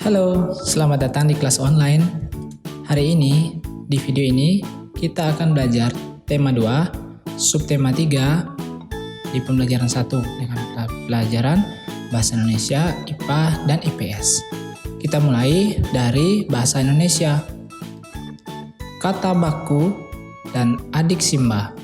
Halo, selamat datang di kelas online. Hari ini, di video ini, kita akan belajar tema 2, subtema 3 di pembelajaran 1 dengan pelajaran Bahasa Indonesia, IPA, dan IPS. Kita mulai dari Bahasa Indonesia. Kata baku dan adik Simba.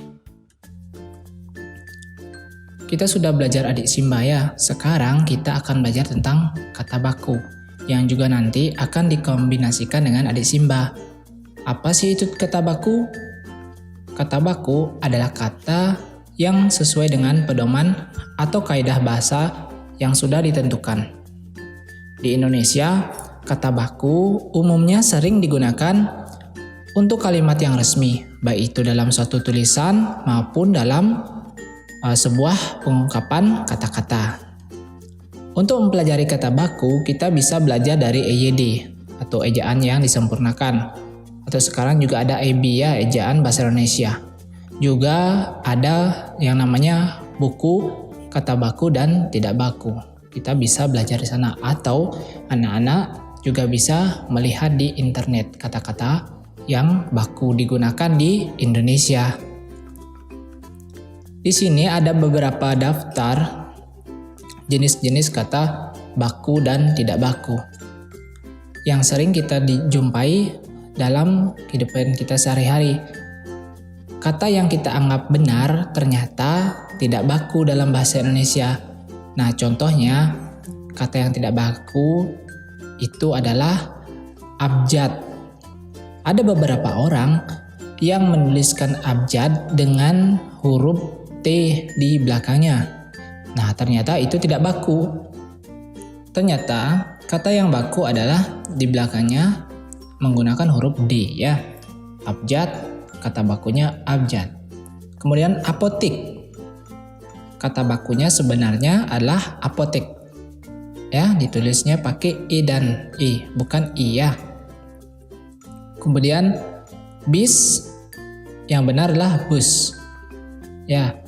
Kita sudah belajar adik Simba ya. Sekarang kita akan belajar tentang kata baku, yang juga nanti akan dikombinasikan dengan adik Simba. Apa sih itu kata baku? Kata baku adalah kata yang sesuai dengan pedoman atau kaidah bahasa yang sudah ditentukan. Di Indonesia, kata baku umumnya sering digunakan untuk kalimat yang resmi, baik itu dalam suatu tulisan maupun dalam sebuah pengungkapan kata-kata. Untuk mempelajari kata baku, kita bisa belajar dari EYD atau ejaan yang disempurnakan. Atau sekarang juga ada EB ya, ejaan bahasa Indonesia. Juga ada yang namanya buku kata baku dan tidak baku. Kita bisa belajar di sana, atau anak-anak juga bisa melihat di internet kata-kata yang baku digunakan di Indonesia. Di sini ada beberapa daftar jenis-jenis kata baku dan tidak baku yang sering kita dijumpai dalam kehidupan kita sehari-hari. Kata yang kita anggap benar ternyata tidak baku dalam bahasa Indonesia. Nah, contohnya kata yang tidak baku itu adalah abjad. Ada beberapa orang yang menuliskan abjad dengan huruf T di belakangnya. Nah, ternyata itu tidak baku. Ternyata kata yang baku adalah di belakangnya menggunakan huruf D ya. Abjad, kata bakunya abjad. Kemudian apotik. Kata bakunya sebenarnya adalah apotek. Ya, ditulisnya pakai I dan I, bukan I ya. Kemudian bis, yang benar adalah bus. Ya.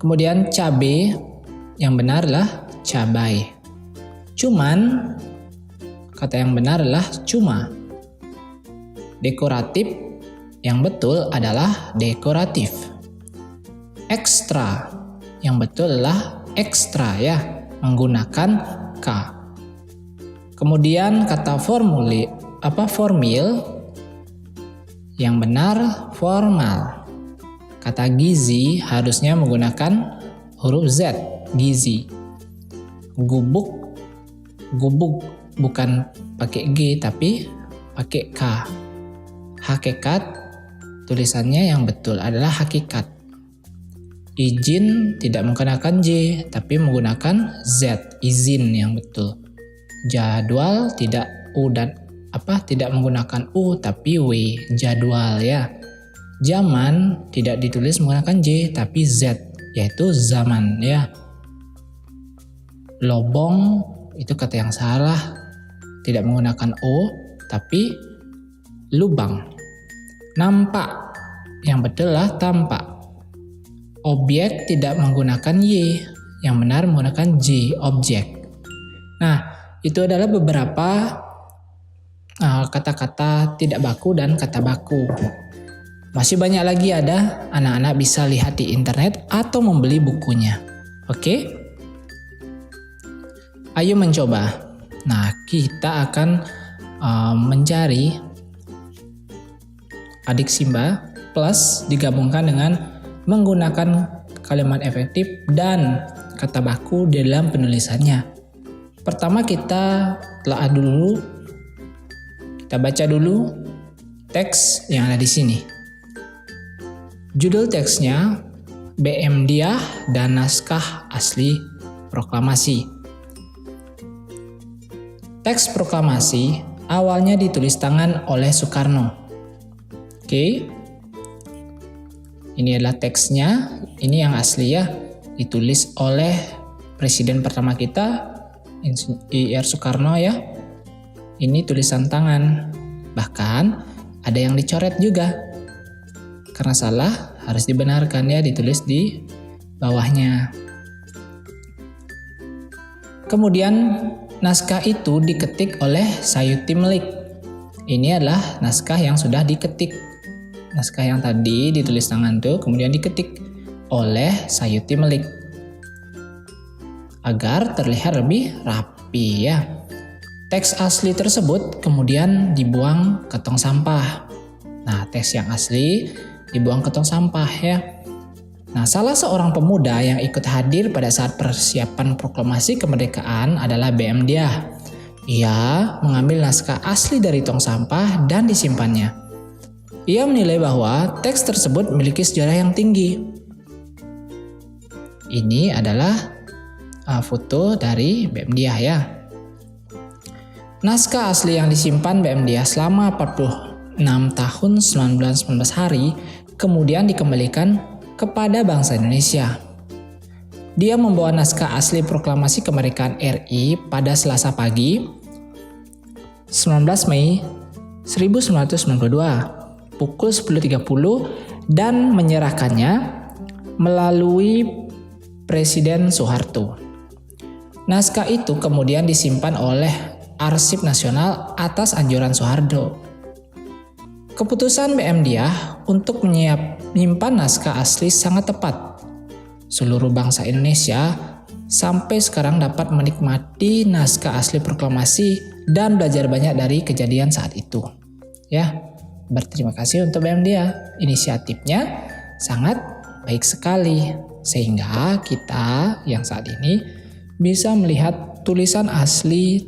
Kemudian cabe, yang benar adalah cabai. Cuman, kata yang benar adalah cuma. Dekoratif, yang betul adalah dekoratif. Ekstra, yang betul adalah ekstra ya, menggunakan K. Kemudian kata formil, yang benar formal. Kata gizi harusnya menggunakan huruf Z, gizi. Gubuk, bukan pakai G tapi pakai K. Hakikat, tulisannya yang betul adalah hakikat. Izin tidak menggunakan J tapi menggunakan Z, izin yang betul. Jadwal tidak tidak menggunakan U tapi W, jadwal ya. Zaman tidak ditulis menggunakan J tapi Z, yaitu zaman ya. Lobong itu kata yang salah, tidak menggunakan O tapi lubang. Nampak, yang betul lah tampak. Objek tidak menggunakan Y, yang benar menggunakan J, objek. Nah, itu adalah beberapa kata-kata tidak baku dan kata baku. Masih banyak lagi ada, anak-anak bisa lihat di internet atau membeli bukunya. Oke? Ayo mencoba. Nah, kita akan mencari adik Simba plus digabungkan dengan menggunakan kalimat efektif dan kata baku dalam penulisannya. Pertama kita telah dulu, kita baca dulu teks yang ada di sini. Judul teksnya BM Diah dan naskah asli proklamasi. Teks proklamasi awalnya ditulis tangan oleh Soekarno. Oke. Ini adalah teksnya, ini yang asli ya, ditulis oleh presiden pertama kita, Ir Soekarno ya. Ini tulisan tangan, bahkan ada yang dicoret juga. Karena salah harus dibenarkan ya, ditulis di bawahnya. Kemudian naskah itu diketik oleh Sayuti Melik. Ini adalah naskah yang sudah diketik. Naskah yang tadi ditulis tangan tuh kemudian diketik oleh Sayuti Melik agar terlihat lebih rapi ya. Teks asli tersebut kemudian dibuang ke tong sampah. Nah, teks yang asli dibuang ke tong sampah ya. Nah, salah seorang pemuda yang ikut hadir pada saat persiapan proklamasi kemerdekaan adalah B.M. Dyah. Ia mengambil naskah asli dari tong sampah dan disimpannya. Ia menilai bahwa teks tersebut memiliki sejarah yang tinggi. Ini adalah foto dari B.M. Dyah ya. Naskah asli yang disimpan B.M. Dyah selama 46 tahun 19 hari kemudian dikembalikan kepada bangsa Indonesia. Dia membawa naskah asli proklamasi kemerdekaan RI pada Selasa pagi 19 Mei 1992 pukul 10.30 dan menyerahkannya melalui Presiden Soeharto. Naskah itu kemudian disimpan oleh Arsip Nasional atas anjuran Soeharto. Keputusan B.M. Dyah untuk menyimpan naskah asli sangat tepat. Seluruh bangsa Indonesia sampai sekarang dapat menikmati naskah asli proklamasi dan belajar banyak dari kejadian saat itu. Ya, berterima kasih untuk B.M. Dyah. Inisiatifnya sangat baik sekali sehingga kita yang saat ini bisa melihat tulisan asli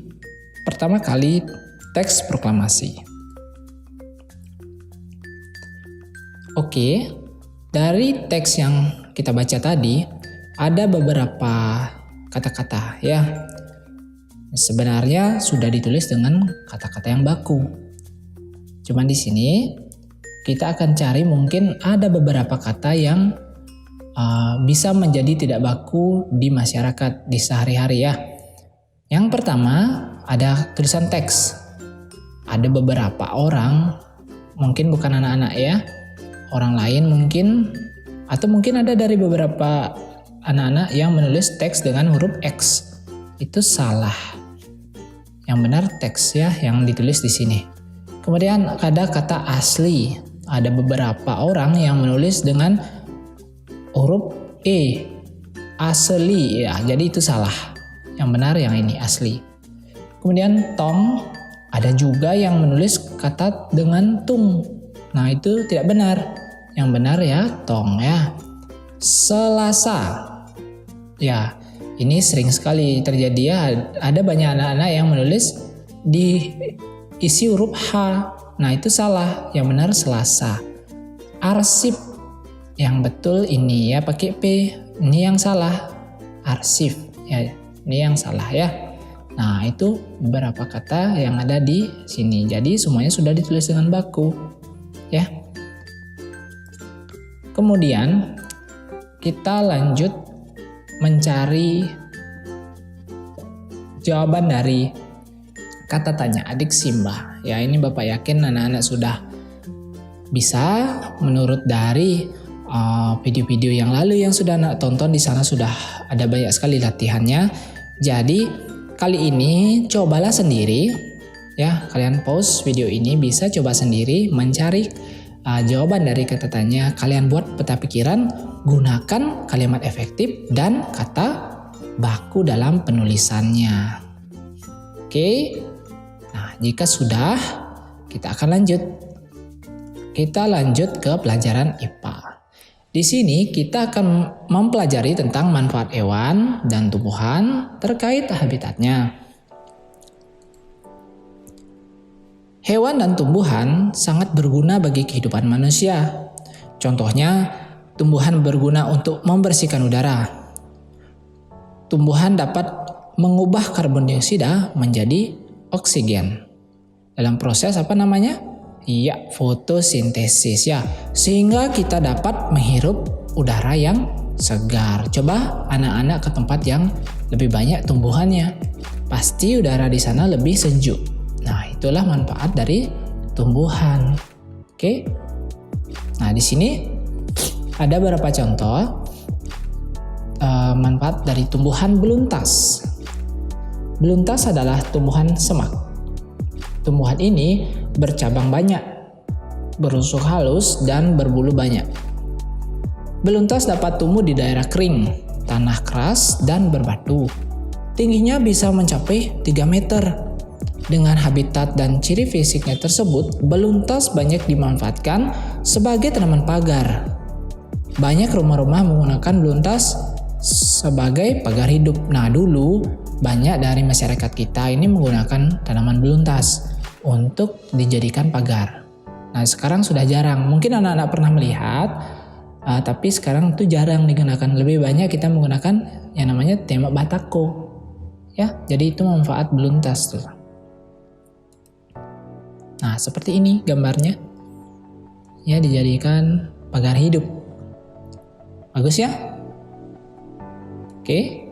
pertama kali teks proklamasi. Oke, dari teks yang kita baca tadi ada beberapa kata-kata ya. Sebenarnya sudah ditulis dengan kata-kata yang baku. Cuman di sini kita akan cari mungkin ada beberapa kata yang bisa menjadi tidak baku di masyarakat di sehari-hari ya. Yang pertama ada tulisan teks. Ada beberapa orang, mungkin bukan anak-anak ya, orang lain mungkin, atau mungkin ada dari beberapa anak-anak yang menulis teks dengan huruf X. Itu salah. Yang benar teks ya yang ditulis di sini. Kemudian ada kata asli. Ada beberapa orang yang menulis dengan huruf E. Asli ya, jadi itu salah. Yang benar yang ini asli. Kemudian tong, ada juga yang menulis kata dengan tung. Nah, itu tidak benar. Yang benar ya tong ya. Selasa. Ya, ini sering sekali terjadi ya. Ada banyak anak-anak yang menulis diisi huruf H. Nah, itu salah. Yang benar Selasa. Arsip. Yang betul ini ya pakai P. Ini yang salah. Arsip. Ya, ini yang salah ya. Nah, itu beberapa kata yang ada di sini. Jadi semuanya sudah ditulis dengan baku. Ya. Kemudian kita lanjut mencari jawaban dari kata tanya adik Simba. Ya, ini Bapak yakin anak-anak sudah bisa menurut dari video-video yang lalu yang sudah anak tonton. Di sana sudah ada banyak sekali latihannya. Jadi kali ini cobalah sendiri ya, kalian pause video ini, bisa coba sendiri mencari jawaban dari kata tanya. Kalian buat peta pikiran, gunakan kalimat efektif dan kata baku dalam penulisannya. Oke. Nah, jika sudah, kita akan lanjut. Kita lanjut ke pelajaran IPA. Di sini kita akan mempelajari tentang manfaat hewan dan tumbuhan terkait habitatnya. Hewan dan tumbuhan sangat berguna bagi kehidupan manusia. Contohnya, tumbuhan berguna untuk membersihkan udara. Tumbuhan dapat mengubah karbon dioksida menjadi oksigen. Dalam proses apa namanya? Iya, fotosintesis ya. Sehingga kita dapat menghirup udara yang segar. Coba anak-anak ke tempat yang lebih banyak tumbuhannya. Pasti udara di sana lebih sejuk. Nah, itulah manfaat dari tumbuhan. Oke. Nah, di sini ada beberapa contoh manfaat dari tumbuhan beluntas. Beluntas adalah tumbuhan semak. Tumbuhan ini bercabang banyak, berusuk halus, dan berbulu banyak. Beluntas dapat tumbuh di daerah kering, tanah keras, dan berbatu. Tingginya bisa mencapai 3 meter. Dengan habitat dan ciri fisiknya tersebut, beluntas banyak dimanfaatkan sebagai tanaman pagar. Banyak rumah-rumah menggunakan beluntas sebagai pagar hidup. Nah, dulu banyak dari masyarakat kita ini menggunakan tanaman beluntas untuk dijadikan pagar. Nah, sekarang sudah jarang. Mungkin anak-anak pernah melihat, tapi sekarang itu jarang digunakan. Lebih banyak kita menggunakan yang namanya tembok batako. Ya, jadi itu manfaat beluntas tuh. Nah, seperti ini gambarnya. Ya, dijadikan pagar hidup. Bagus ya? Oke,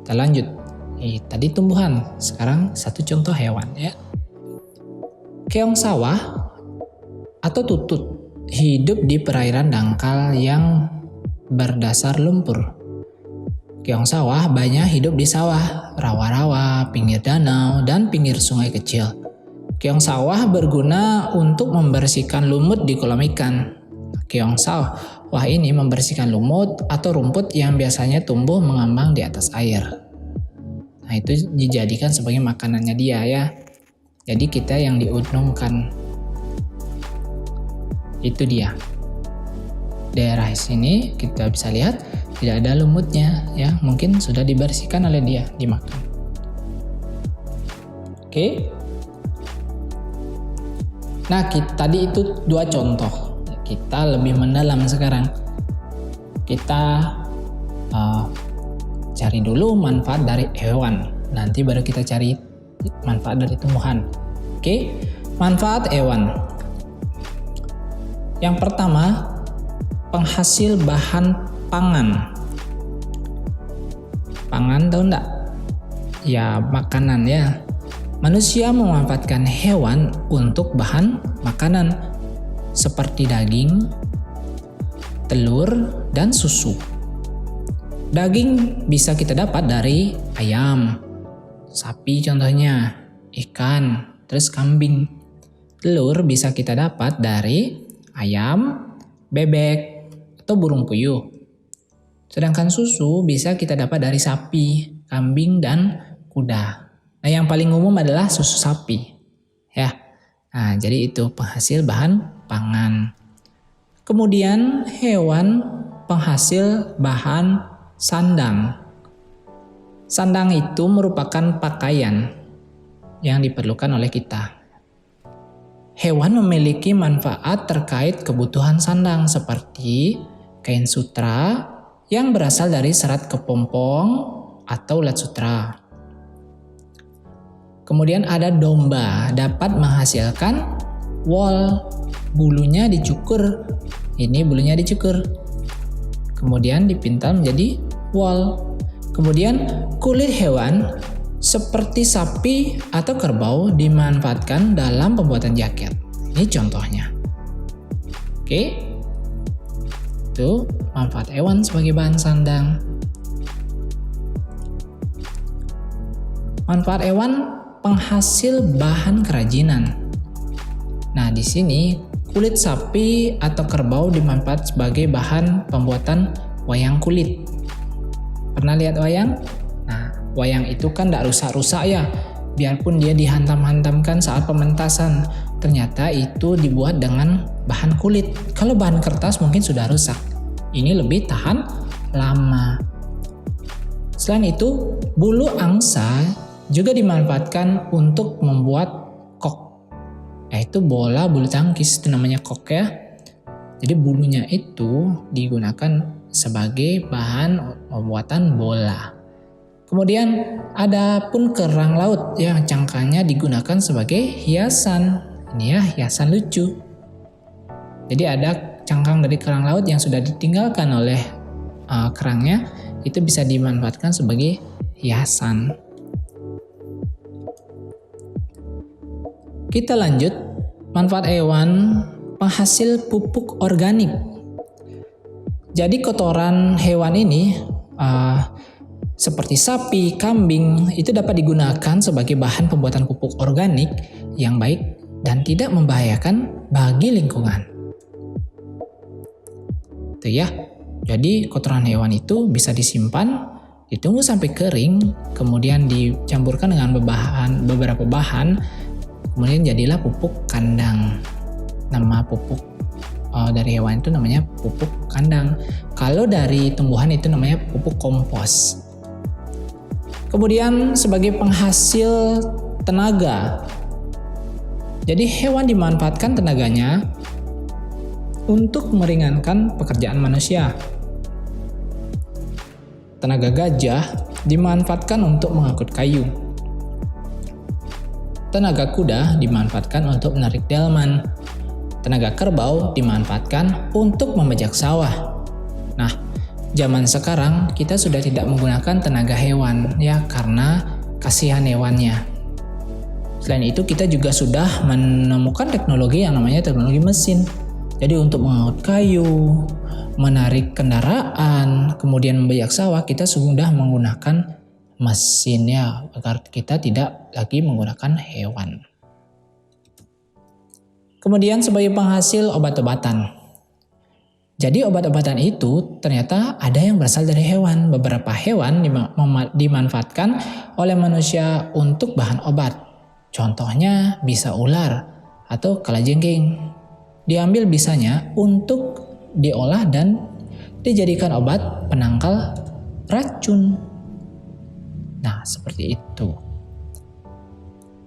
kita lanjut. Tadi tumbuhan, sekarang satu contoh hewan ya. Keong sawah atau tutut hidup di perairan dangkal yang berdasar lumpur. Keong sawah banyak hidup di sawah, rawa-rawa, pinggir danau, dan pinggir sungai kecil. Keong sawah berguna untuk membersihkan lumut di kolam ikan. Keong sawah ini membersihkan lumut atau rumput yang biasanya tumbuh mengambang di atas air. Nah, itu dijadikan sebagai makanannya dia ya. Jadi kita yang diunungkan. Itu dia. Daerah sini kita bisa lihat tidak ada lumutnya ya, mungkin sudah dibersihkan oleh dia, dimakan. Oke. Nah, tadi itu 2 contoh. Kita lebih mendalam sekarang. Kita cari dulu manfaat dari hewan. Nanti baru kita cari manfaat dari tumbuhan. Oke, manfaat hewan. Yang pertama, penghasil bahan pangan. Pangan tahu enggak? Ya, makanan ya. Manusia memanfaatkan hewan untuk bahan makanan seperti daging, telur, dan susu. Daging bisa kita dapat dari ayam, sapi contohnya, ikan, terus kambing. Telur bisa kita dapat dari ayam, bebek, atau burung puyuh. Sedangkan susu bisa kita dapat dari sapi, kambing, dan kuda. Nah, yang paling umum adalah susu sapi. Ya. Nah, jadi itu penghasil bahan pangan. Kemudian hewan penghasil bahan sandang. Sandang itu merupakan pakaian yang diperlukan oleh kita. Hewan memiliki manfaat terkait kebutuhan sandang seperti kain sutra yang berasal dari serat kepompong atau ulat sutra. Kemudian ada domba, dapat menghasilkan wol, bulunya dicukur. Ini bulunya dicukur. Kemudian dipintal menjadi wol. Kemudian kulit hewan seperti sapi atau kerbau dimanfaatkan dalam pembuatan jaket. Ini contohnya. Oke. Itu manfaat hewan sebagai bahan sandang. Manfaat hewan penghasil bahan kerajinan. Nah, di sini kulit sapi atau kerbau dimanfaatkan sebagai bahan pembuatan wayang kulit. Pernah lihat wayang? Nah, wayang itu kan tidak rusak-rusak ya. Biarpun dia dihantam-hantamkan saat pementasan, ternyata itu dibuat dengan bahan kulit. Kalau bahan kertas mungkin sudah rusak. Ini lebih tahan lama. Selain itu, bulu angsa juga dimanfaatkan untuk membuat kok, yaitu bola bulu tangkis, itu namanya kok ya. Jadi bulunya itu digunakan sebagai bahan pembuatan bola. Kemudian ada pun kerang laut yang cangkangnya digunakan sebagai hiasan. Ini ya, hiasan lucu. Jadi ada cangkang dari kerang laut yang sudah ditinggalkan oleh kerangnya, itu bisa dimanfaatkan sebagai hiasan. Kita lanjut, manfaat hewan penghasil pupuk organik. Jadi kotoran hewan ini seperti sapi, kambing, itu dapat digunakan sebagai bahan pembuatan pupuk organik yang baik dan tidak membahayakan bagi lingkungan. Itu ya. Jadi kotoran hewan itu bisa disimpan, ditunggu sampai kering, kemudian dicampurkan dengan beberapa bahan, kemudian jadilah pupuk kandang. Nama pupuk dari hewan itu namanya pupuk kandang. Kalau dari tumbuhan itu namanya pupuk kompos. Kemudian sebagai penghasil tenaga. Jadi hewan dimanfaatkan tenaganya untuk meringankan pekerjaan manusia. Tenaga gajah dimanfaatkan untuk mengangkut kayu. Tenaga kuda dimanfaatkan untuk menarik delman. Tenaga kerbau dimanfaatkan untuk membajak sawah. Nah, zaman sekarang kita sudah tidak menggunakan tenaga hewan ya karena kasihan hewannya. Selain itu kita juga sudah menemukan teknologi yang namanya teknologi mesin. Jadi untuk mengangkut kayu, menarik kendaraan, kemudian membajak sawah, kita sudah menggunakan mesin ya agar kita tidak lagi menggunakan hewan. Kemudian sebagai penghasil obat-obatan. Jadi obat-obatan itu ternyata ada yang berasal dari hewan. Beberapa hewan dimanfaatkan oleh manusia untuk bahan obat. Contohnya bisa ular atau kalajengking. Diambil bisanya untuk diolah dan dijadikan obat penangkal racun. Nah, seperti itu.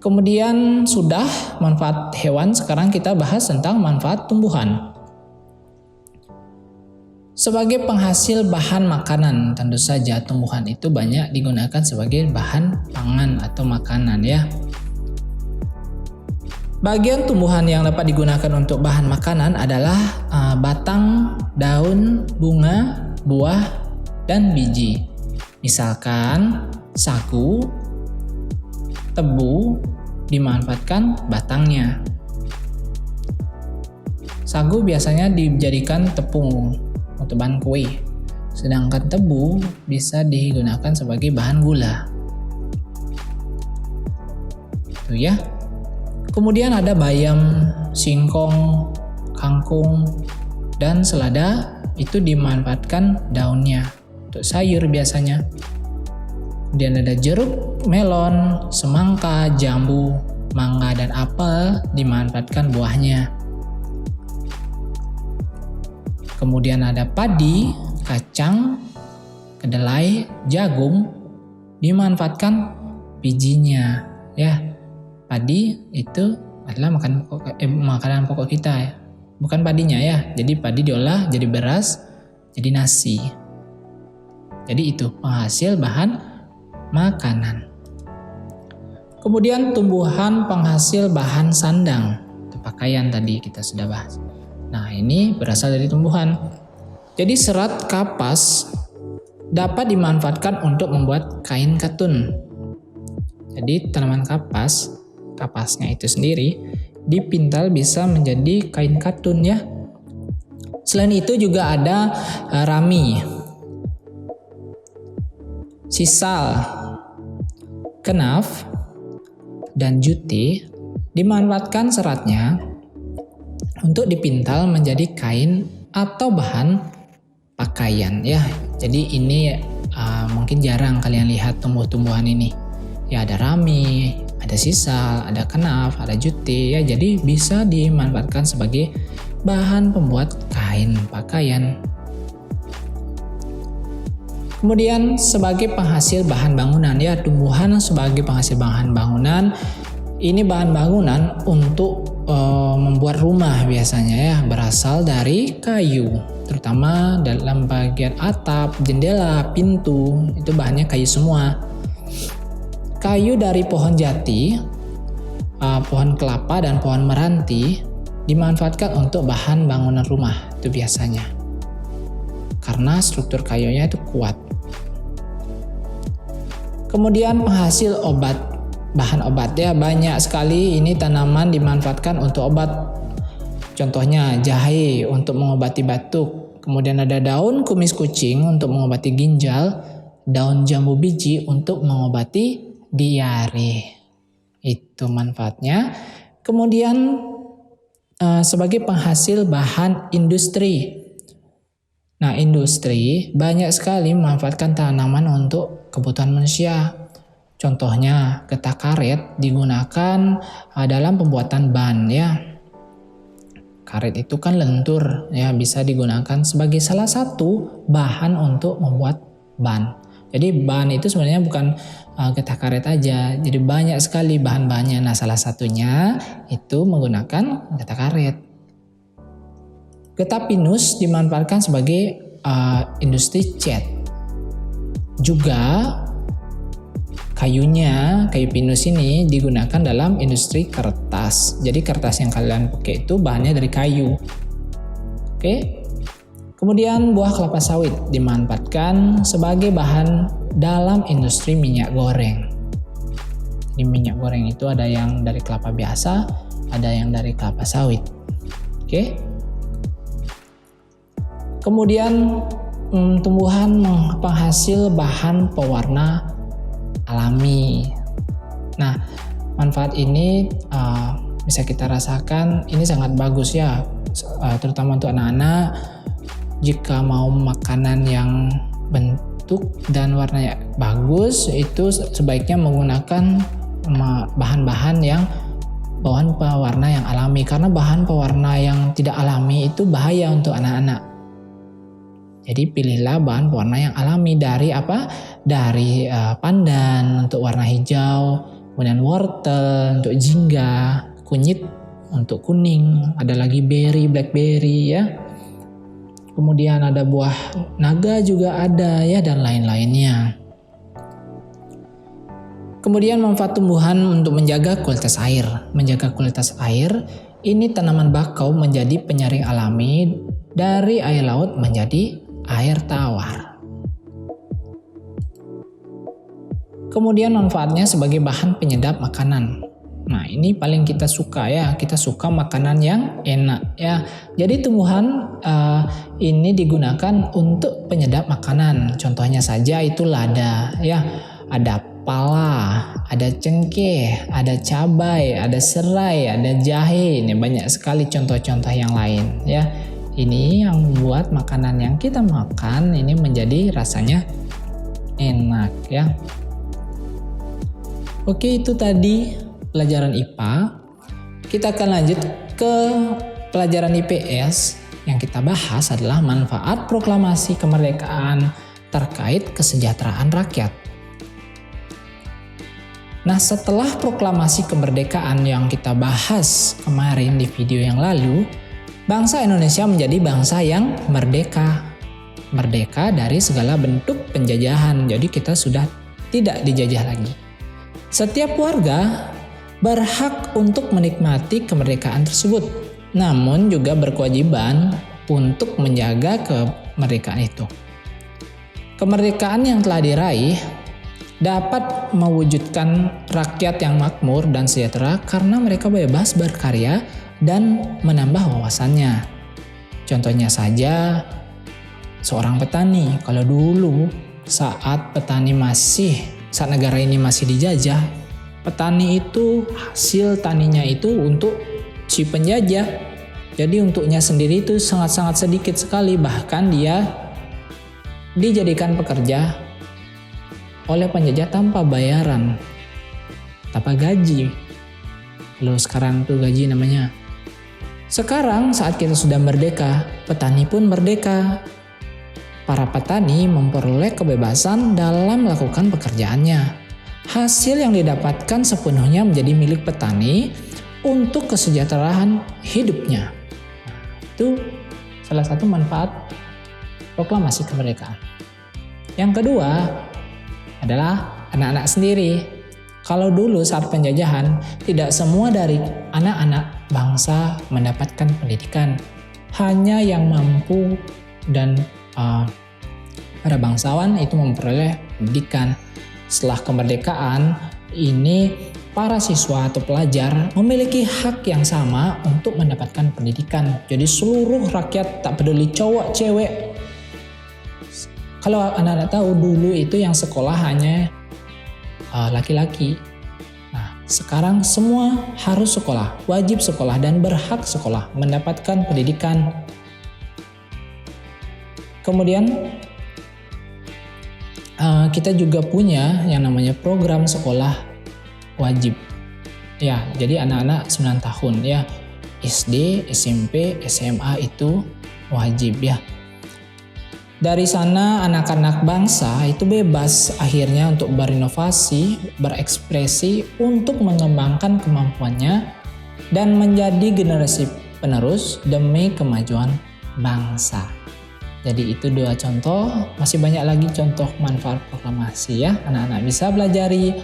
Kemudian sudah manfaat hewan, sekarang kita bahas tentang manfaat tumbuhan. Sebagai penghasil bahan makanan, tentu saja tumbuhan itu banyak digunakan sebagai bahan pangan atau makanan ya. Bagian tumbuhan yang dapat digunakan untuk bahan makanan adalah batang, daun, bunga, buah, dan biji. Misalkan sagu, tebu dimanfaatkan batangnya. Sagu biasanya dijadikan tepung untuk bahan kue, sedangkan tebu bisa digunakan sebagai bahan gula. Itu ya. Kemudian ada bayam, singkong, kangkung, dan selada itu dimanfaatkan daunnya untuk sayur biasanya. Kemudian ada jeruk, melon, semangka, jambu, mangga, dan apel dimanfaatkan buahnya. Kemudian ada padi, kacang, kedelai, jagung dimanfaatkan bijinya ya. Padi itu adalah makanan pokok kita ya. Bukan padinya ya. Jadi padi diolah jadi beras, jadi nasi. Jadi itu penghasil bahan makanan. Kemudian tumbuhan penghasil bahan sandang. Itu pakaian tadi kita sudah bahas. Nah, ini berasal dari tumbuhan. Jadi serat kapas dapat dimanfaatkan untuk membuat kain katun. Jadi tanaman kapasnya itu sendiri dipintal bisa menjadi kain katun ya. Selain itu juga ada rami, sisal, kenaf, dan jute dimanfaatkan seratnya untuk dipintal menjadi kain atau bahan pakaian ya. Jadi ini mungkin jarang kalian lihat tumbuh-tumbuhan ini. Ya ada rami, ada sisal, ada kenaf, ada jute ya. Jadi bisa dimanfaatkan sebagai bahan pembuat kain pakaian. Kemudian sebagai penghasil bahan bangunan ya, tumbuhan sebagai penghasil bahan bangunan. Ini bahan bangunan untuk membuat rumah biasanya ya, berasal dari kayu, terutama dalam bagian atap, jendela, pintu, itu bahannya kayu semua. Kayu dari pohon jati, pohon kelapa, dan pohon meranti dimanfaatkan untuk bahan bangunan rumah itu biasanya. Karena struktur kayunya itu kuat. Kemudian penghasil obat, bahan obat ya, banyak sekali ini tanaman dimanfaatkan untuk obat. Contohnya jahe untuk mengobati batuk. Kemudian ada daun kumis kucing untuk mengobati ginjal. daun jambu biji untuk mengobati diare. Itu manfaatnya. Kemudian sebagai penghasil bahan industri. Nah, industri banyak sekali memanfaatkan tanaman untuk kebutuhan manusia. Contohnya, getah karet digunakan dalam pembuatan ban ya. Karet itu kan lentur ya, bisa digunakan sebagai salah satu bahan untuk membuat ban. Jadi ban itu sebenarnya bukan getah karet aja, jadi banyak sekali bahan-bahannya. Nah, salah satunya itu menggunakan getah karet. Getah pinus dimanfaatkan sebagai industri cat. Juga kayu pinus ini digunakan dalam industri kertas. Jadi kertas yang kalian pakai itu bahannya dari kayu. Oke. Kemudian buah kelapa sawit dimanfaatkan sebagai bahan dalam industri minyak goreng. Di minyak goreng itu ada yang dari kelapa biasa, ada yang dari kelapa sawit. Oke. Kemudian tumbuhan penghasil bahan pewarna alami. Nah, manfaat ini bisa kita rasakan, ini sangat bagus ya, terutama untuk anak-anak. Jika mau makanan yang bentuk dan warnanya bagus, itu sebaiknya menggunakan bahan-bahan pewarna yang alami, karena bahan pewarna yang tidak alami itu bahaya untuk anak-anak. Jadi pilihlah bahan pewarna yang alami dari Dari pandan untuk warna hijau, kemudian wortel untuk jingga, kunyit untuk kuning, ada lagi berry, blackberry ya. Kemudian ada buah naga juga ada ya, dan lain-lainnya. Kemudian manfaat tumbuhan untuk menjaga kualitas air. Menjaga kualitas air, ini tanaman bakau menjadi penyaring alami dari air laut menjadi air tawar. Kemudian manfaatnya sebagai bahan penyedap makanan. Nah, ini paling kita suka ya, kita suka makanan yang enak ya. Jadi tumbuhan ini digunakan untuk penyedap makanan. Contohnya saja itu lada ya. Ada pala, ada cengkeh, ada cabai, ada serai, ada jahe. Ini banyak sekali contoh-contoh yang lain ya. Ini yang membuat makanan yang kita makan ini menjadi rasanya enak ya. Oke, itu tadi pelajaran IPA. Kita akan lanjut ke pelajaran IPS. Yang kita bahas adalah manfaat proklamasi kemerdekaan terkait kesejahteraan rakyat. Nah, setelah proklamasi kemerdekaan yang kita bahas kemarin di video yang lalu, bangsa Indonesia menjadi bangsa yang merdeka. Merdeka dari segala bentuk penjajahan. Jadi kita sudah tidak dijajah lagi. Setiap warga berhak untuk menikmati kemerdekaan tersebut, namun juga berkewajiban untuk menjaga kemerdekaan itu. Kemerdekaan yang telah diraih dapat mewujudkan rakyat yang makmur dan sejahtera karena mereka bebas berkarya dan menambah wawasannya. Contohnya saja seorang petani. Kalau dulu saat negara ini masih dijajah, petani itu hasil taninya itu untuk si penjajah. Jadi untuknya sendiri itu sangat-sangat sedikit sekali, bahkan dia dijadikan pekerja oleh penjajah tanpa bayaran, tanpa gaji. Kalau sekarang tuh gaji namanya. Sekarang saat kita sudah merdeka, petani pun merdeka. Para petani memperoleh kebebasan dalam melakukan pekerjaannya. Hasil yang didapatkan sepenuhnya menjadi milik petani untuk kesejahteraan hidupnya. Itu salah satu manfaat proklamasi kemerdekaan. Yang kedua adalah anak-anak sendiri. Kalau dulu saat penjajahan, tidak semua dari anak-anak bangsa mendapatkan pendidikan. Hanya yang mampu dan para bangsawan itu memperoleh pendidikan. Setelah kemerdekaan, ini para siswa atau pelajar memiliki hak yang sama untuk mendapatkan pendidikan. Jadi seluruh rakyat, tak peduli cowok, cewek, Kalau anak-anak tahu dulu itu yang sekolah hanya laki-laki. Nah, sekarang semua harus sekolah, wajib sekolah dan berhak sekolah, mendapatkan pendidikan. Kemudian kita juga punya yang namanya program sekolah wajib. Ya, jadi anak-anak 9 tahun ya, SD, SMP, SMA itu wajib ya. Dari sana anak-anak bangsa itu bebas akhirnya untuk berinovasi, berekspresi untuk mengembangkan kemampuannya dan menjadi generasi penerus demi kemajuan bangsa. Jadi itu 2 contoh, masih banyak lagi contoh manfaat proklamasi ya. Anak-anak bisa pelajari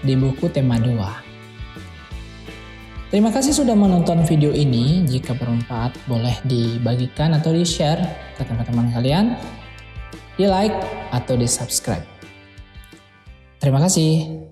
di buku tema 2. Terima kasih sudah menonton video ini. Jika bermanfaat boleh dibagikan atau di-share ke teman-teman kalian, di-like atau di-subscribe. Terima kasih.